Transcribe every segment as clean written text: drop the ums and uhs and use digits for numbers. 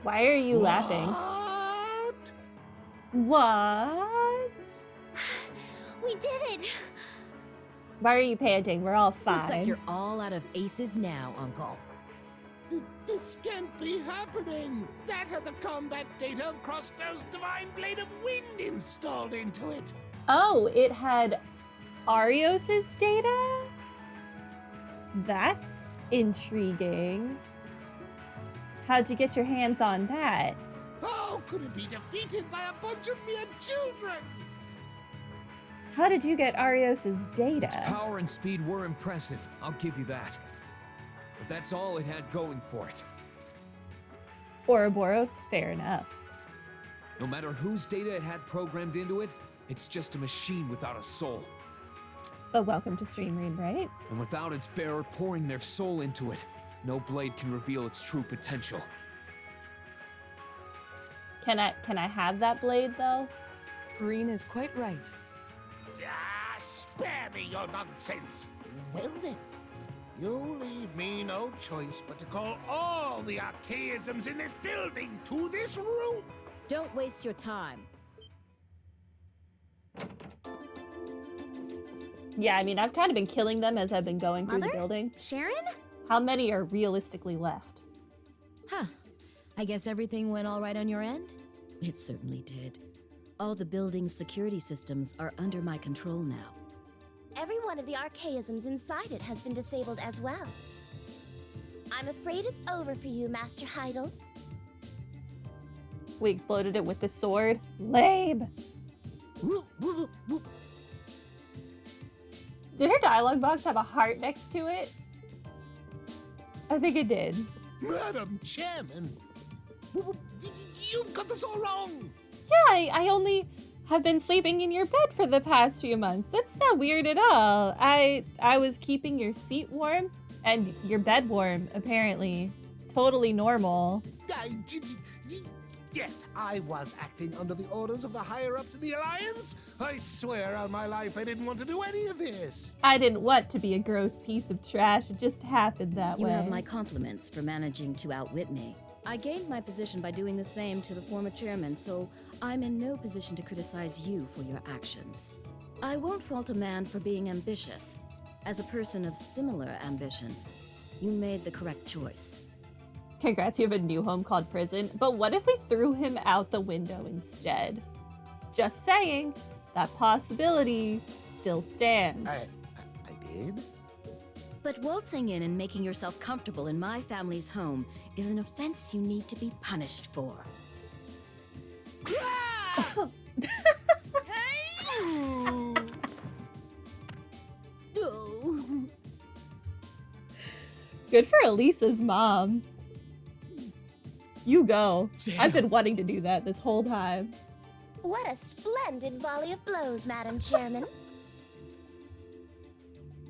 Why are you laughing? What? We did it! Why are you panting? We're all fine. Looks like you're all out of aces now, Uncle. This can't be happening! That had the combat data of Crossbow's Divine Blade of Wind installed into it! Oh, it had Arios's data? That's intriguing. How'd you get your hands on that? How could it be defeated by a bunch of mere children? How did you get Arios's data? Its power and speed were impressive, I'll give you that. But that's all it had going for it. Ouroboros, fair enough. No matter whose data it had programmed into it, it's just a machine without a soul. But welcome to Stream Read, right? And without its bearer pouring their soul into it, no blade can reveal its true potential. Can I have that blade though? Green is quite right. Ah, spare me your nonsense! Well then, you leave me no choice but to call all the archaisms in this building to this room! Don't waste your time. Yeah, I mean, I've kind of been killing them as I've been going through the Mother? building. Sharon? How many are realistically left? Huh. I guess everything went all right on your end? It certainly did. All the building's security systems are under my control now. Every one of the archaisms inside it has been disabled as well. I'm afraid it's over for you, Master Heidel. We exploded it with the sword. Lame. Did her dialogue box have a heart next to it? I think it did. Madam Chairman, you've got this all wrong! Yeah, I only have been sleeping in your bed for the past few months. That's not weird at all. I was keeping your seat warm and your bed warm, apparently. Totally normal. Yes, I was acting under the orders of the higher-ups in the Alliance. I swear on my life I didn't want to do any of this. I didn't want to be a gross piece of trash. It just happened that You way. have my compliments for managing to outwit me. I gained my position by doing the same to the former chairman, so I'm in no position to criticize you for your actions. I won't fault a man for being ambitious. As a person of similar ambition, you made the correct choice. Congrats, you have a new home called prison. But what if we threw him out the window instead? Just saying, that possibility still stands. I did? But waltzing in and making yourself comfortable in my family's home is an offense you need to be punished for. Good for Elisa's mom. You go. Sam. I've been wanting to do that this whole time. What a splendid volley of blows, Madam Chairman.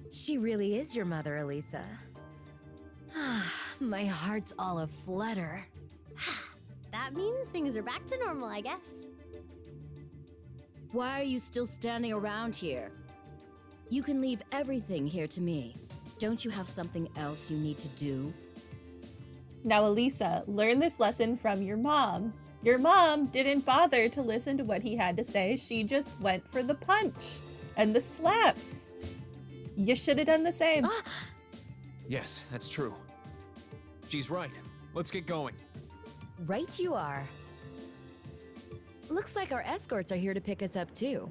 She really is your mother, Elisa. My heart's all aflutter. That means things are back to normal, I guess. Why are you still standing around here? You can leave everything here to me. Don't you have something else you need to do? Now, Elisa, learn this lesson from your mom. Your mom didn't bother to listen to what he had to say. She just went for the punch and the slaps. You should have done the same. Yes, that's true. She's right. Let's get going. Right you are. Looks like our escorts are here to pick us up too.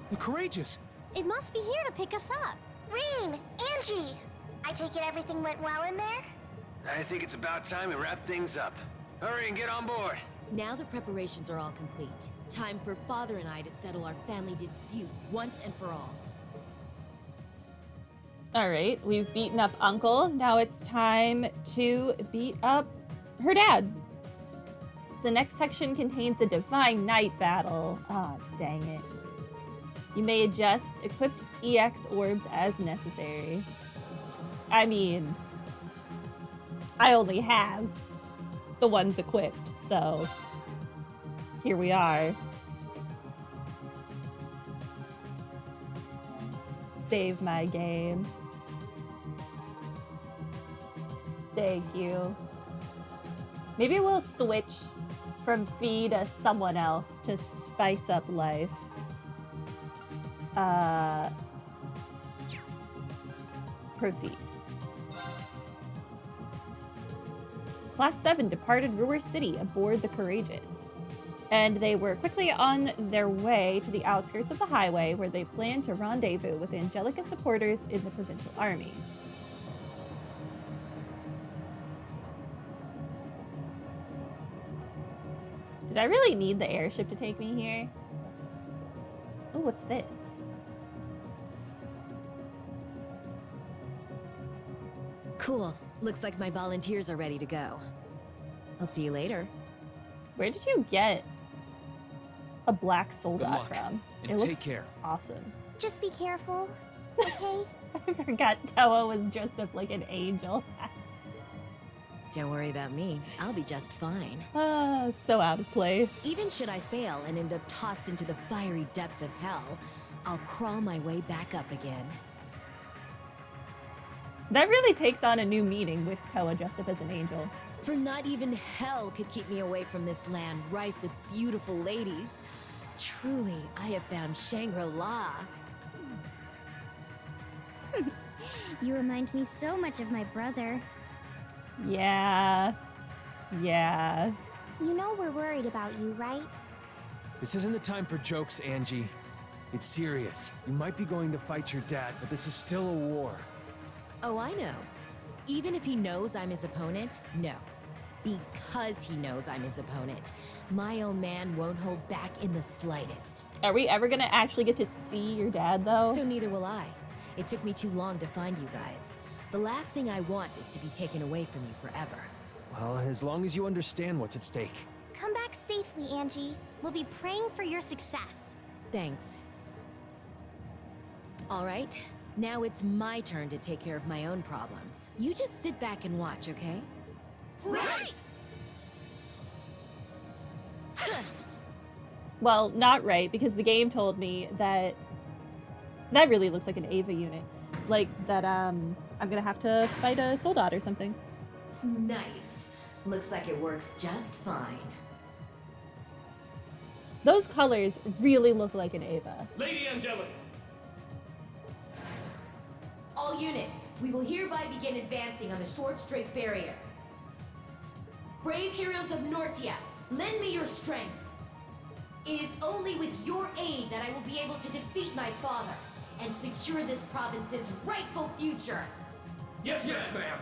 The Courageous! It must be here to pick us up. Rain! Angie! I take it everything went well in there? I think it's about time we wrap things up. Hurry and get on board. Now the preparations are all complete. Time for Father and I to settle our family dispute once and for all. All right, we've beaten up Uncle. Now it's time to beat up her dad. The next section contains a Divine Knight battle. Ah, dang it. You may adjust equipped EX orbs as necessary. I mean, I only have the ones equipped, so here we are. Save my game. Thank you. Maybe we'll switch from Fee to someone else to spice up life. Proceed. Class 7 departed Ruhr City aboard the Courageous, and they were quickly on their way to the outskirts of the highway where they planned to rendezvous with Angelica's supporters in the Provincial Army. Did I really need the airship to take me here? Oh, what's this? Cool. Looks like my volunteers are ready to go. I'll see you later. Where did you get a black Good soldat luck, from? and It take looks care. awesome. Just be careful, okay? I forgot Toa was dressed up like an angel. Don't worry about me. I'll be just fine. Ah, so out of place. Even should I fail and end up tossed into the fiery depths of hell, I'll crawl my way back up again. That really takes on a new meaning with Toa dressed up as an angel. For not even hell could keep me away from this land rife with beautiful ladies. Truly, I have found Shangri-La. You remind me so much of my brother. Yeah. Yeah. You know we're worried about you, right? This isn't the time for jokes, Angie. It's serious. You might be going to fight your dad, but this is still a war. Oh, I know. Even if he knows I'm his opponent, no. Because he knows I'm his opponent, my old man won't hold back in the slightest. Are we ever gonna actually get to see your dad, though? So neither will I. It took me too long to find you guys. The last thing I want is to be taken away from you forever. Well, as long as you understand what's at stake. Come back safely, Angie. We'll be praying for your success. Thanks. All right, now it's my turn to take care of my own problems. You just sit back and watch, okay? Right! Well, not right, because the game told me that that really looks like an Ava unit. Like that, I'm gonna have to fight a soldat or something. Nice. Looks like it works just fine. Those colors really look like an Ava. Lady Angelica! All units, we will hereby begin advancing on the Short Strait Barrier. Brave heroes of Nortia, lend me your strength. It is only with your aid that I will be able to defeat my father and secure this province's rightful future. Yes, ma'am.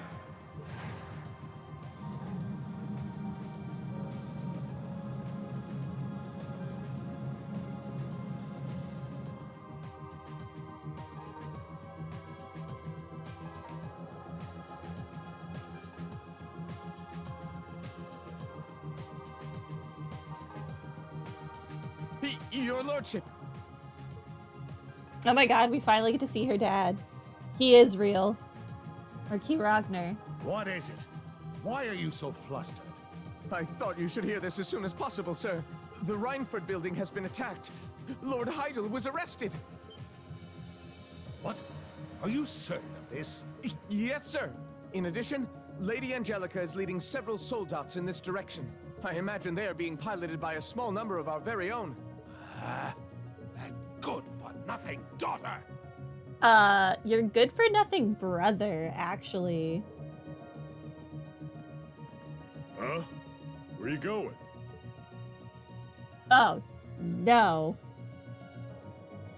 Your lordship! Oh my god, we finally get to see her dad. He is real. Or Key Ragnar. What is it? Why are you so flustered? I thought you should hear this as soon as possible, sir. The Reinford building has been attacked. Lord Heidel was arrested. What? Are you certain of this? Yes, sir. In addition, Lady Angelica is leading several soldats in this direction. I imagine they are being piloted by a small number of our very own. That good-for-nothing daughter! Your good-for-nothing brother, actually. Huh? Where you going? Oh, no.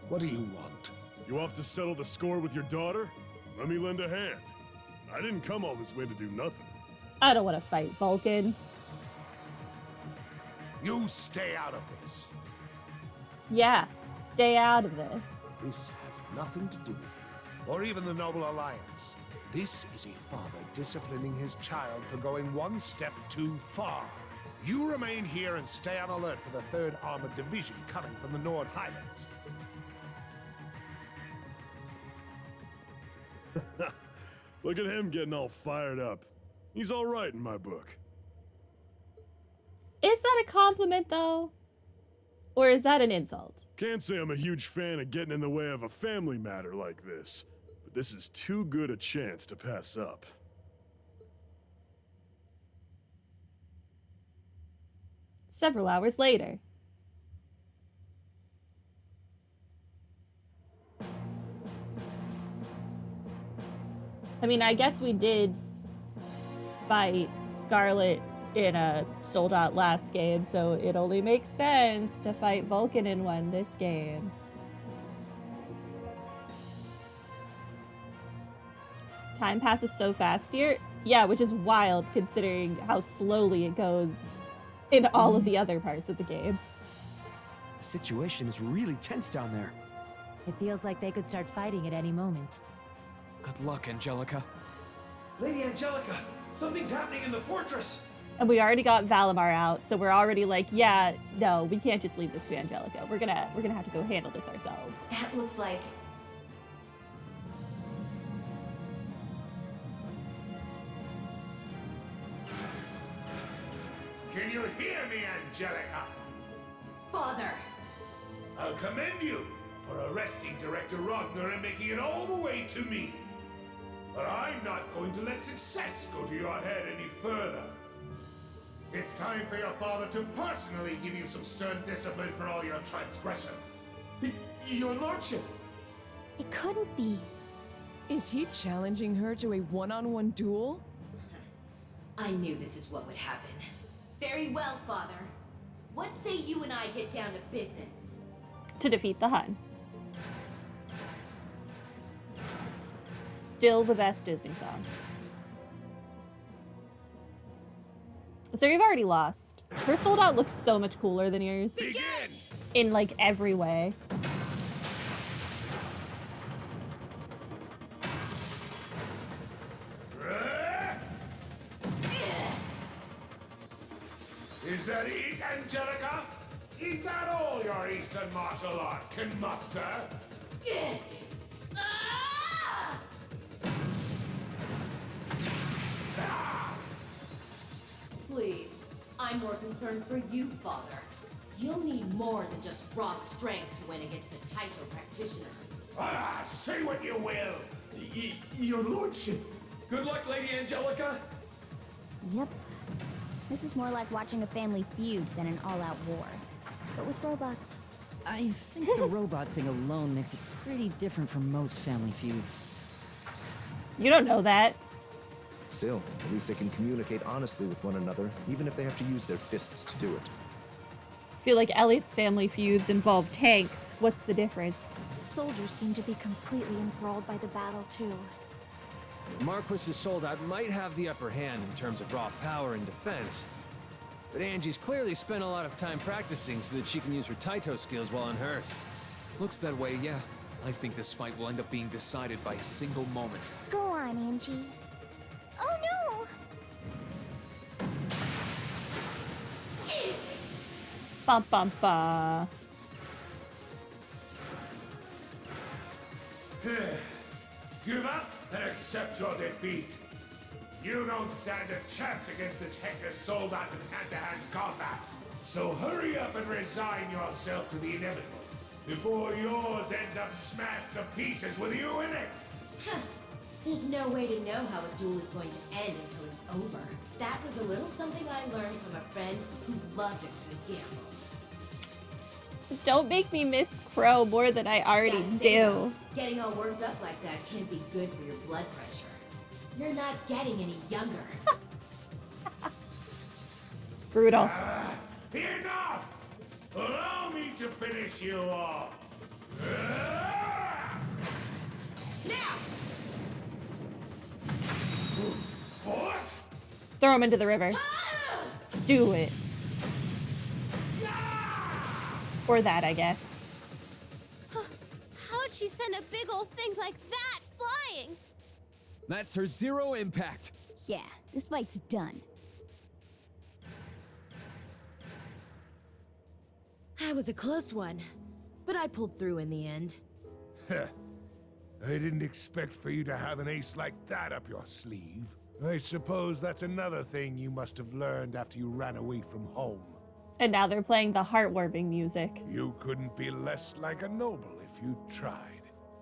What do you want? You off to settle the score with your daughter? Let me lend a hand. I didn't come all this way to do nothing. I don't want to fight Vulcan. You stay out of this. Yeah, stay out of this. This has nothing to do with you, or even the Noble Alliance. This is a father disciplining his child for going one step too far. You remain here and stay on alert for the 3rd Armored Division coming from the Nord Highlands. Look at him getting all fired up. He's all right in my book. Is that a compliment, though? Or is that an insult? Can't say I'm a huge fan of getting in the way of a family matter like this, but this is too good a chance to pass up. Several hours later. I mean, I guess we did fight Scarlet in a soldat last game, so it only makes sense to fight Vulcan in one this game. Time passes so fast here. Yeah, which is wild considering how slowly it goes in all of the other parts of the game. The situation is really tense down there. It feels like they could start fighting at any moment. Good luck, Angelica. Lady Angelica, something's happening in the fortress. And we already got Valimar out, so we're already like, yeah, no, we can't just leave this to Angelica. We're gonna have to go handle this ourselves. That looks like... Can you hear me, Angelica? Father! I'll commend you for arresting Director Rogner and making it all the way to me. But I'm not going to let success go to your head any further. It's time for your father to personally give you some stern discipline for all your transgressions. Your lordship! It couldn't be. Is he challenging her to a one-on-one duel? I knew this is what would happen. Very well, Father. What say you and I get down to business? To defeat the Hun. Still the best Disney song. So you've already lost. Her soldat looks so much cooler than yours. Begin! In like every way. Is that it, Angelica? Is that all your Eastern martial arts can muster? Please, I'm more concerned for you, Father. You'll need more than just raw strength to win against a Taito practitioner. Say what you will. Your lordship! Good luck, Lady Angelica. Yep. This is more like watching a family feud than an all-out war. But with robots. I think the robot thing alone makes it pretty different from most family feuds. You don't know that. Still, at least they can communicate honestly with one another, even if they have to use their fists to do it. I feel like Elliot's family feuds involve tanks. What's the difference? Soldiers seem to be completely enthralled by the battle, too. Marquis's soldat might have the upper hand in terms of raw power and defense. But Angie's clearly spent a lot of time practicing so that she can use her Taito skills while on hers. Looks that way, yeah. I think this fight will end up being decided by a single moment. Go on, Angie. Oh no! Bum bum ba. Give up and accept your defeat. You don't stand a chance against this Hector soldat in hand-to-hand combat. So hurry up and resign yourself to the inevitable before yours ends up smashed to pieces with you in it. There's no way to know how a duel is going to end until it's over. That was a little something I learned from a friend who loved a good gamble. Don't make me miss Crow more than I already do. Getting all worked up like that can't be good for your blood pressure. You're not getting any younger. Brutal. Enough! Allow me to finish you off. Now! What? Throw him into the river. Do it. Or that, I guess. How'd she send a big old thing like that flying? That's her zero impact. Yeah, this fight's done. That was a close one, but I pulled through in the end. Heh. I didn't expect for you to have an ace like that up your sleeve. I suppose that's another thing you must have learned after you ran away from home. And now they're playing the heartwarming music. You couldn't be less like a noble if you tried.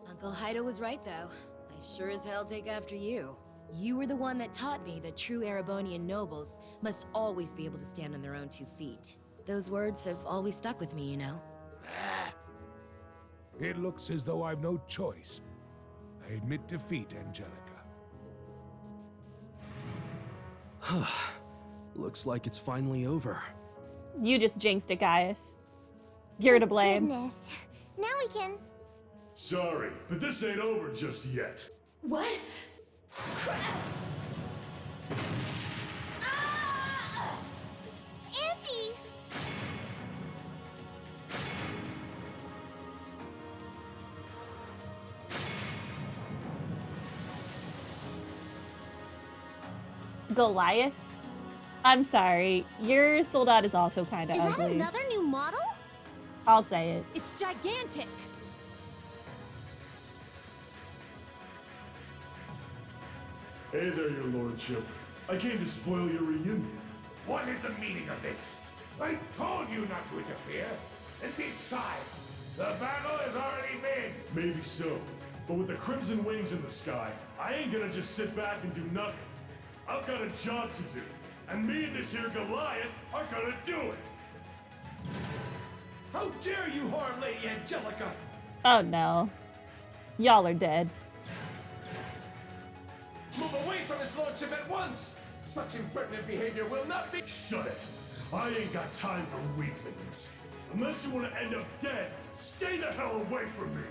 Uncle Hydo was right, though. I sure as hell take after you. You were the one that taught me that true Erebonian nobles must always be able to stand on their own 2 feet. Those words have always stuck with me, you know? Ah. It looks as though I've no choice. I admit defeat, Angelica. Looks like it's finally over. You just jinxed it, Gaius. You're to blame. Goodness. Now we can... Sorry, but this ain't over just yet. What? Angie! Goliath? I'm sorry, your soldat is also kind of Is ugly. that another new model? I'll say it. It's gigantic! Hey there, your lordship. I came to spoil your reunion. What is the meaning of this? I told you not to interfere. And besides, the battle has already been. Maybe so, but with the crimson wings in the sky, I ain't gonna just sit back and do nothing. I've got a job to do, and me and this here Goliath are gonna do it. How dare you harm Lady Angelica? Oh no. Y'all are dead. Move away from his lordship at once! Such impertinent behavior will not be— Shut it. I ain't got time for weaklings. Unless you want to end up dead, stay the hell away from me.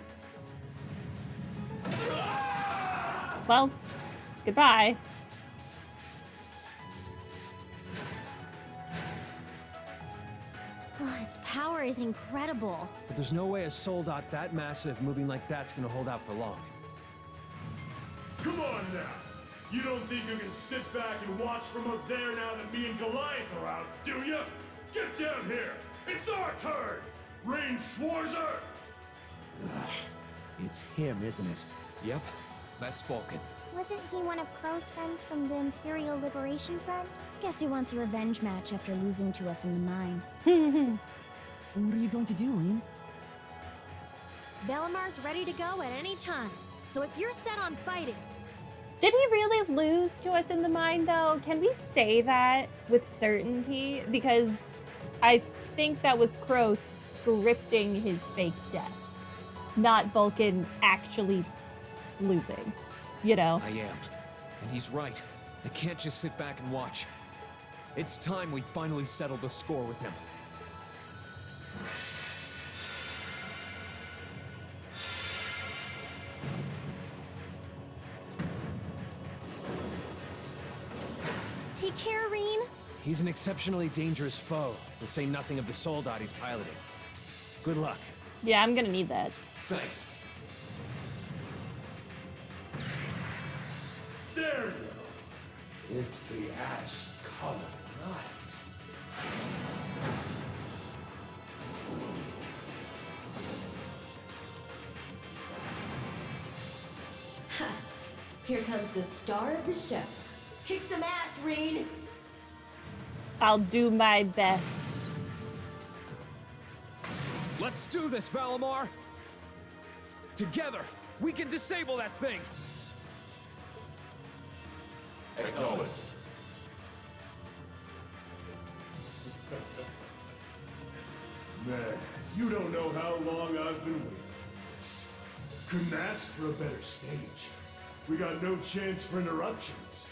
Well, goodbye. Oh, its power is incredible. But there's no way a soldat that massive moving like that's gonna hold out for long. Come on now. You don't think you can sit back and watch from up there now that me and Goliath are out, do you? Get down here! It's our turn! Rain Schwarzer! It's him, isn't it? Yep, that's Vulcan. Wasn't he one of Crow's friends from the Imperial Liberation Front? Guess he wants a revenge match after losing to us in the mine. What are you going to do, Reen? Velamar's ready to go at any time, so if you're set on fighting... Did he really lose to us in the mine, though? Can we say that with certainty? Because I think that was Crow scripting his fake death, not Vulcan actually losing, you know? I am. And he's right. I can't just sit back and watch. It's time we finally settled the score with him. Take care, Reen. He's an exceptionally dangerous foe, to say nothing of the soldat he's piloting. Good luck. Yeah, I'm gonna need that. Thanks. There you go. It's the ash-colored night. Here comes the star of the show. Kick some ass, Reen! I'll do my best. Let's do this, Valamar! Together, we can disable that thing! Acknowledged. Man, you don't know how long I've been waiting for this. Couldn't ask for a better stage. We got no chance for interruptions.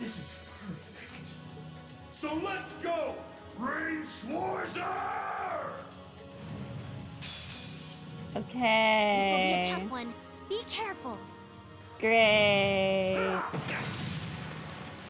This is perfect. So let's go! Rain Schwarzer! Okay. This'll be a tough one. Be careful. Great.